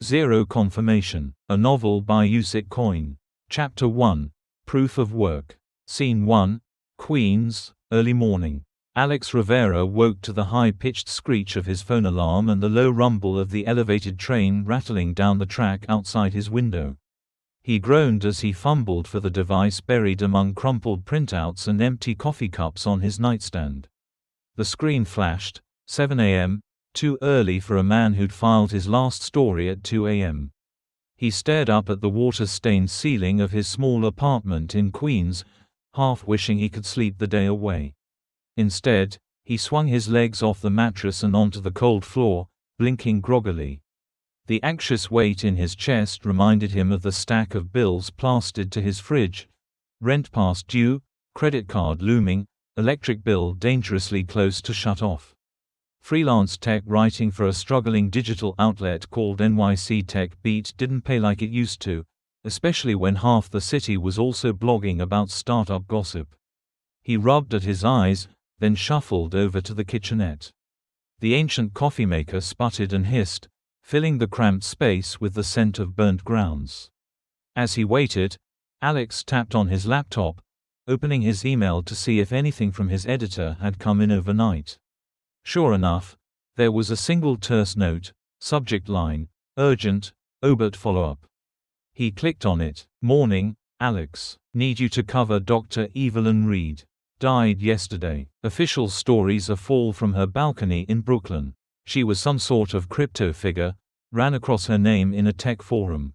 Zero Confirmation, a novel by UseIt Coin. Chapter 1. Proof of Work. Scene 1. Queens, early morning. Alex Rivera woke to the high-pitched screech of his phone alarm and the low rumble of the elevated train rattling down the track outside his window. He groaned as he fumbled for the device buried among crumpled printouts and empty coffee cups on his nightstand. The screen flashed, 7 a.m., too early for a man who'd filed his last story at 2 a.m. He stared up at the water-stained ceiling of his small apartment in Queens, half wishing he could sleep the day away. Instead, he swung his legs off the mattress and onto the cold floor, blinking groggily. The anxious weight in his chest reminded him of the stack of bills plastered to his fridge: rent past due, credit card looming, electric bill dangerously close to shut off. Freelance tech writing for a struggling digital outlet called NYC Tech Beat didn't pay like it used to, especially when half the city was also blogging about startup gossip. He rubbed at his eyes, then shuffled over to the kitchenette. The ancient coffee maker sputtered and hissed, filling the cramped space with the scent of burnt grounds. As he waited, Alex tapped on his laptop, opening his email to see if anything from his editor had come in overnight. Sure enough, there was a single terse note, subject line, urgent, Obert follow-up. He clicked on it. Morning, Alex. Need you to cover Dr. Evelyn Reed. Died yesterday. Official stories: a fall from her balcony in Brooklyn. She was some sort of crypto figure, ran across her name in a tech forum.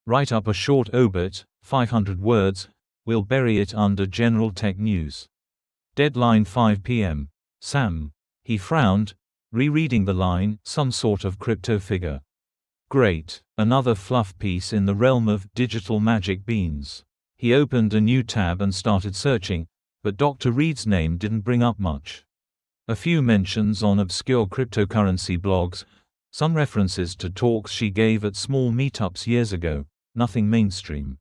Write up a short Obert, 500 words, we'll bury it under general tech news. Deadline 5 p.m. Sam. He frowned, rereading the line, some sort of crypto figure. Great, another fluff piece in the realm of digital magic beans. He opened a new tab and started searching, but Dr. Reed's name didn't bring up much. A few mentions on obscure cryptocurrency blogs, some references to talks she gave at small meetups years ago, nothing mainstream.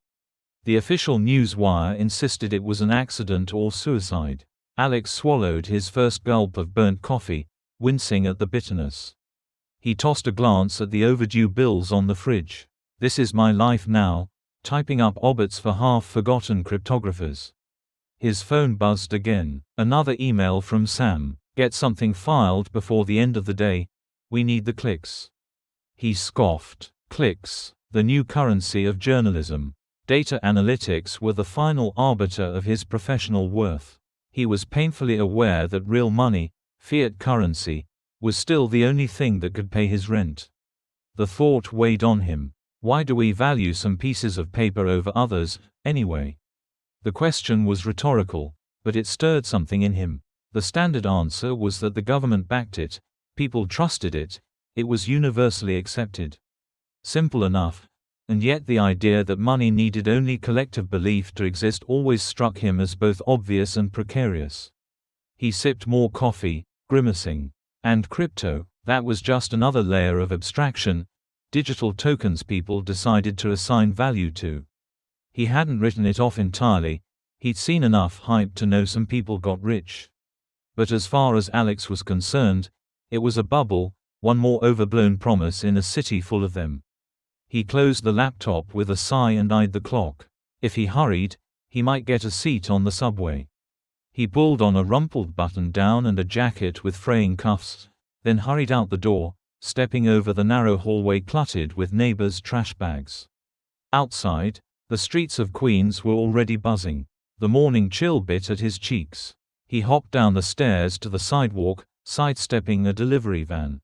The official news wire insisted it was an accident or suicide. Alex swallowed his first gulp of burnt coffee, wincing at the bitterness. He tossed a glance at the overdue bills on the fridge. This is my life now, typing up obits for half-forgotten cryptographers. His phone buzzed again. Another email from Sam. Get something filed before the end of the day. We need the clicks. He scoffed. Clicks, the new currency of journalism. Data analytics were the final arbiter of his professional worth. He was painfully aware that real money, fiat currency, was still the only thing that could pay his rent. The thought weighed on him. Why do we value some pieces of paper over others, anyway? The question was rhetorical, but it stirred something in him. The standard answer was that the government backed it, people trusted it, it was universally accepted. Simple enough, and yet the idea that money needed only collective belief to exist always struck him as both obvious and precarious. He sipped more coffee, grimacing. And crypto, that was just another layer of abstraction, digital tokens people decided to assign value to. He hadn't written it off entirely, he'd seen enough hype to know some people got rich. But as far as Alex was concerned, it was a bubble, one more overblown promise in a city full of them. He closed the laptop with a sigh and eyed the clock. If he hurried, he might get a seat on the subway. He pulled on a rumpled button-down and a jacket with fraying cuffs, then hurried out the door, stepping over the narrow hallway cluttered with neighbors' trash bags. Outside, the streets of Queens were already buzzing. The morning chill bit at his cheeks. He hopped down the stairs to the sidewalk, sidestepping a delivery van.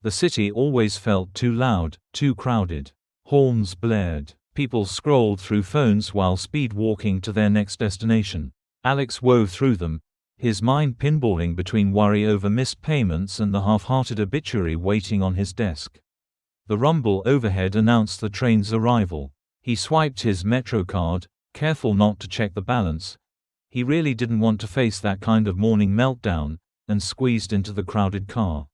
The city always felt too loud, too crowded. Horns blared. People scrolled through phones while speed walking to their next destination. Alex wove through them, his mind pinballing between worry over missed payments and the half-hearted obituary waiting on his desk. The rumble overhead announced the train's arrival. He swiped his Metro card, careful not to check the balance. He really didn't want to face that kind of morning meltdown, and squeezed into the crowded car.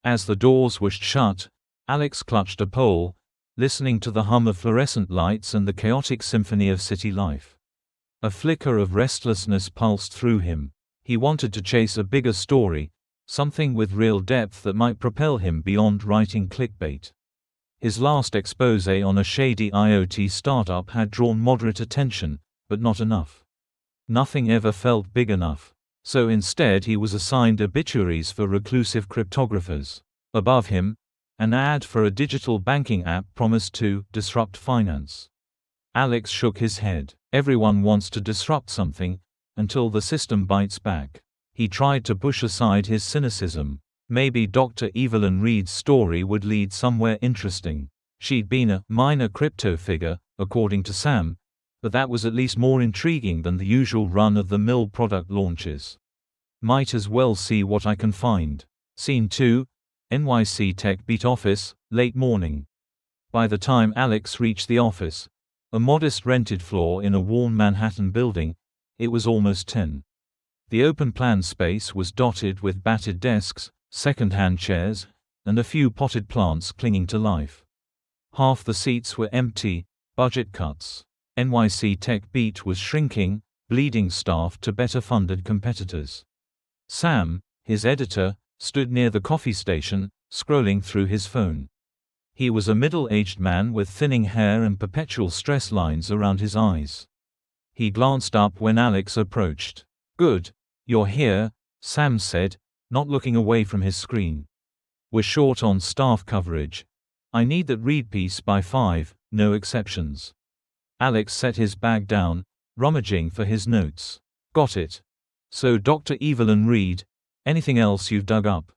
As the doors whooshed shut, Alex clutched a pole, listening to the hum of fluorescent lights and the chaotic symphony of city life. A flicker of restlessness pulsed through him. He wanted to chase a bigger story, something with real depth that might propel him beyond writing clickbait. His last expose on a shady IoT startup had drawn moderate attention, but not enough. Nothing ever felt big enough. So instead he was assigned obituaries for reclusive cryptographers. Above him, an ad for a digital banking app promised to disrupt finance. Alex shook his head. Everyone wants to disrupt something, until the system bites back. He tried to push aside his cynicism. Maybe Dr. Evelyn Reed's story would lead somewhere interesting. She'd been a minor crypto figure, according to Sam, but that was at least more intriguing than the usual run-of-the-mill product launches. Might as well see what I can find. Scene 2, NYC Tech Beat office, late morning. By the time Alex reached the office, a modest rented floor in a worn Manhattan building, it was almost 10. The open-plan space was dotted with battered desks, second-hand chairs, and a few potted plants clinging to life. Half the seats were empty, budget cuts. NYC Tech Beat was shrinking, bleeding staff to better-funded competitors. Sam, his editor, stood near the coffee station, scrolling through his phone. He was a middle-aged man with thinning hair and perpetual stress lines around his eyes. He glanced up when Alex approached. "Good. You're here," Sam said, not looking away from his screen. "We're short on staff coverage. I need that read piece by 5, no exceptions." Alex set his bag down, rummaging for his notes. "Got it. So Dr. Evelyn Reed, anything else you've dug up?"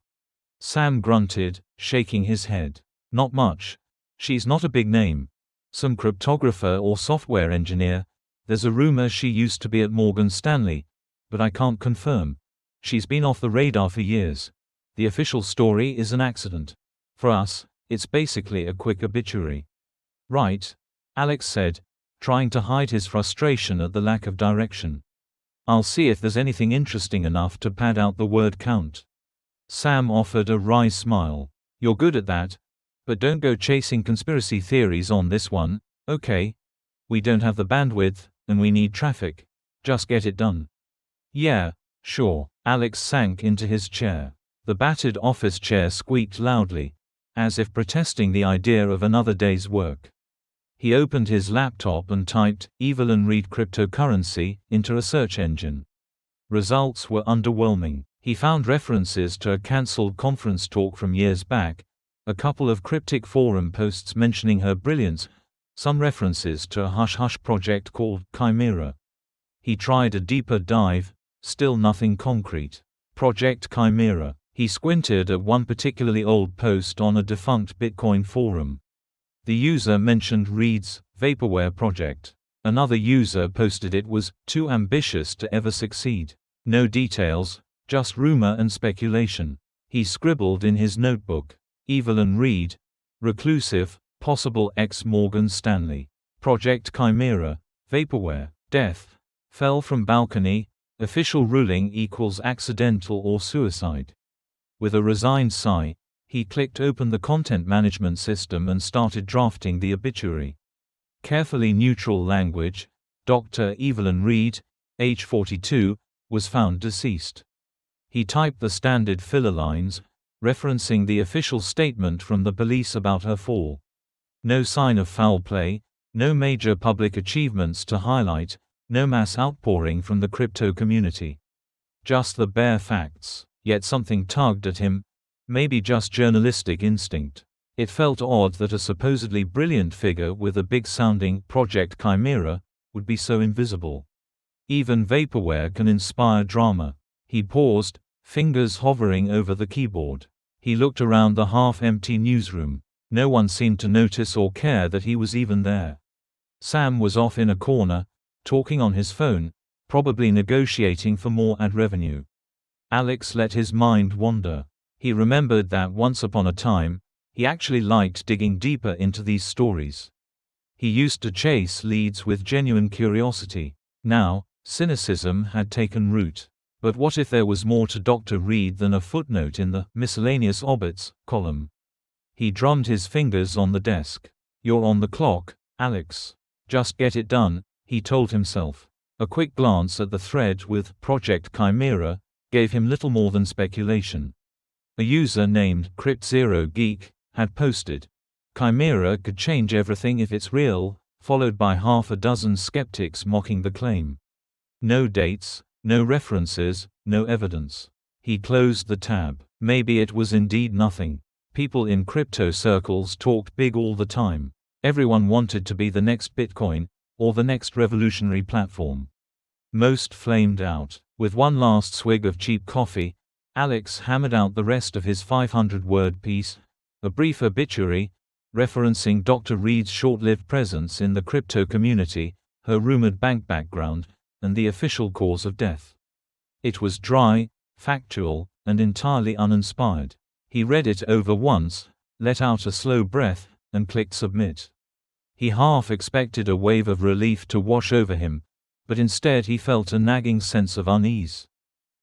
Sam grunted, shaking his head. "Not much. She's not a big name. Some cryptographer or software engineer. There's a rumor she used to be at Morgan Stanley, but I can't confirm. She's been off the radar for years. The official story is an accident. For us, it's basically a quick obituary." "Right," Alex said, trying to hide his frustration at the lack of direction. "I'll see if there's anything interesting enough to pad out the word count." Sam offered a wry smile. "You're good at that. But don't go chasing conspiracy theories on this one, okay? We don't have the bandwidth, and we need traffic. Just get it done." "Yeah, sure." Alex sank into his chair. The battered office chair squeaked loudly, as if protesting the idea of another day's work. He opened his laptop and typed "Evelyn Reed cryptocurrency" into a search engine. Results were underwhelming. He found references to a cancelled conference talk from years back, a couple of cryptic forum posts mentioning her brilliance, some references to a hush-hush project called Chimera. He tried a deeper dive, still nothing concrete. Project Chimera. He squinted at one particularly old post on a defunct Bitcoin forum. The user mentioned Reed's vaporware project. Another user posted it was too ambitious to ever succeed. No details, just rumor and speculation. He scribbled in his notebook, "Evelyn Reed, reclusive, possible ex-Morgan Stanley. Project Chimera, vaporware, death. Fell from balcony, official ruling equals accidental or suicide." With a resigned sigh, he clicked open the content management system and started drafting the obituary. Carefully neutral language, Dr. Evelyn Reed, age 42, was found deceased. He typed the standard filler lines, referencing the official statement from the police about her fall. No sign of foul play, no major public achievements to highlight, no mass outpouring from the crypto community. Just the bare facts. Yet something tugged at him, maybe just journalistic instinct. It felt odd that a supposedly brilliant figure with a big-sounding Project Chimera would be so invisible. Even vaporware can inspire drama. He paused, fingers hovering over the keyboard. He looked around the half-empty newsroom. No one seemed to notice or care that he was even there. Sam was off in a corner, talking on his phone, probably negotiating for more ad revenue. Alex let his mind wander. He remembered that once upon a time, he actually liked digging deeper into these stories. He used to chase leads with genuine curiosity. Now, cynicism had taken root. But what if there was more to Dr. Reed than a footnote in the miscellaneous obits column? He drummed his fingers on the desk. "You're on the clock, Alex. Just get it done," he told himself. A quick glance at the thread with Project Chimera gave him little more than speculation. A user named Crypt0Geek had posted, Chimera could change everything if it's real, followed by half a dozen skeptics mocking the claim. No dates, no references, no evidence. He closed the tab. Maybe it was indeed nothing. People in crypto circles talked big all the time. Everyone wanted to be the next Bitcoin, or the next revolutionary platform. Most flamed out. With one last swig of cheap coffee, Alex hammered out the rest of his 500-word piece, a brief obituary, referencing Dr. Reed's short-lived presence in the crypto community, her rumored bank background, and the official cause of death. It was dry, factual, and entirely uninspired. He read it over once, let out a slow breath, and clicked submit. He half expected a wave of relief to wash over him, but instead he felt a nagging sense of unease.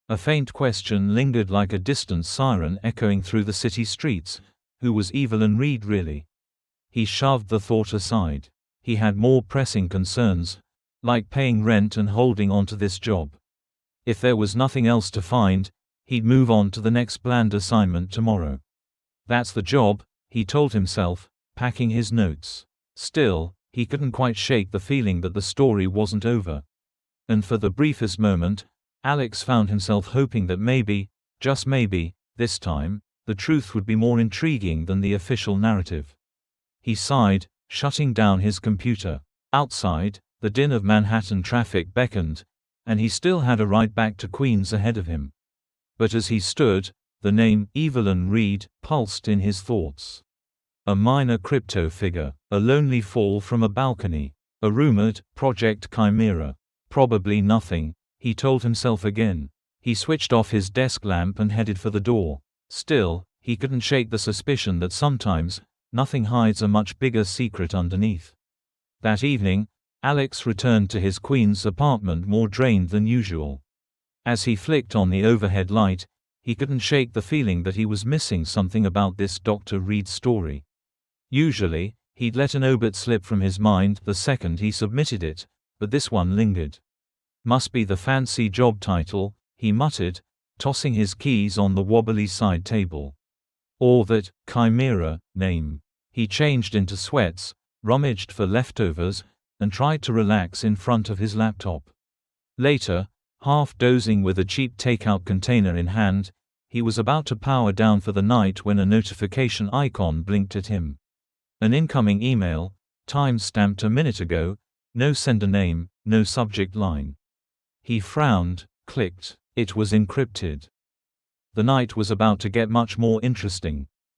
A faint question lingered like a distant siren echoing through the city streets. Who was Evelyn Reed really? He shoved the thought aside. He had more pressing concerns, like paying rent and holding on to this job. If there was nothing else to find, he'd move on to the next bland assignment tomorrow. That's the job, he told himself, packing his notes. Still, he couldn't quite shake the feeling that the story wasn't over. And for the briefest moment, Alex found himself hoping that maybe, just maybe, this time, the truth would be more intriguing than the official narrative. He sighed, shutting down his computer. Outside, the din of Manhattan traffic beckoned, and he still had a ride back to Queens ahead of him. But as he stood, the name Evelyn Reed pulsed in his thoughts. A minor crypto figure, a lonely fall from a balcony, a rumored Project Chimera. Probably nothing, he told himself again. He switched off his desk lamp and headed for the door. Still, he couldn't shake the suspicion that sometimes, nothing hides a much bigger secret underneath. That evening, Alex returned to his Queens apartment more drained than usual. As he flicked on the overhead light, he couldn't shake the feeling that he was missing something about this Dr. Reed story. Usually, he'd let an obit slip from his mind the second he submitted it, but this one lingered. Must be the fancy job title, he muttered, tossing his keys on the wobbly side table. Or that Chimera name. He changed into sweats, rummaged for leftovers, and tried to relax in front of his laptop. Later, half dozing with a cheap takeout container in hand, he was about to power down for the night when a notification icon blinked at him. An incoming email, time-stamped a minute ago, no sender name, no subject line. He frowned, clicked. It was encrypted. The night was about to get much more interesting.